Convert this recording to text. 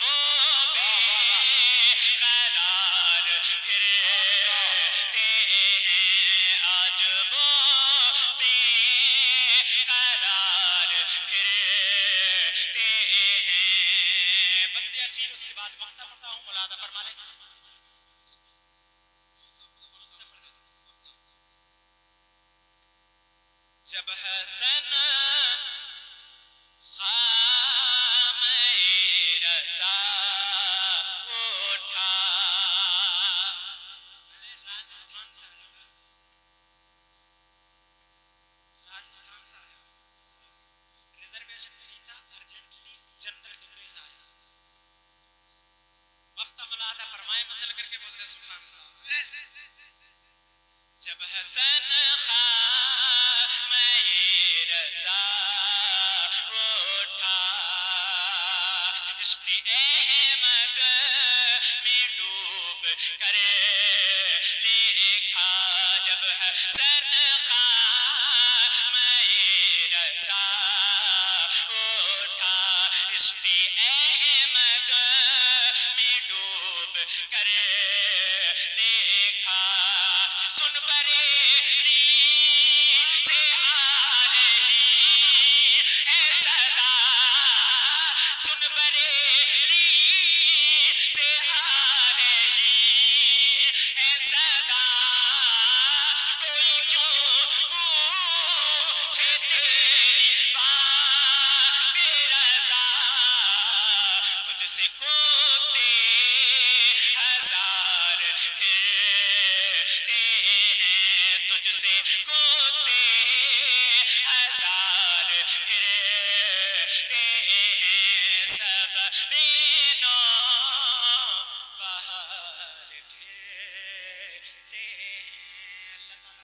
وہ بے قرار پھرتے ہیں، آج وہ بے قرار پھرتے ہیں۔ بندے اخیر اس کے بعد مقطع پڑھتا ہوں، ملاحظہ فرما لیں۔ جب حسن خامہ رضا اٹھا، راجستھان سے آیا ہوں، راجستھان سے آیا ہوں، ریزرویشن بھی نہیں تھا، ارجنٹلی جنرل ڈبے سے آیا۔ وقت ملاحظہ فرمائے، میں چل کر کے بولتے سبحان اللہ۔ جب حسن خامہ رضا اٹھا، عشق احمد میں ڈوب کر لکھا، جب حسن خامہ رضا اٹھا، عشق احمد میں ڈوب کر لکھا، سن بریلی سے آ رہی ہے صدا، سن بریلی سے آ رہی ہے صدا، کوئی کیوں پوچھے تیری بات رضا، تجھ سے کوتے ہزار پھرتے ہیں، تجھ سے کوتے ہزار پھرتے ہیں، سب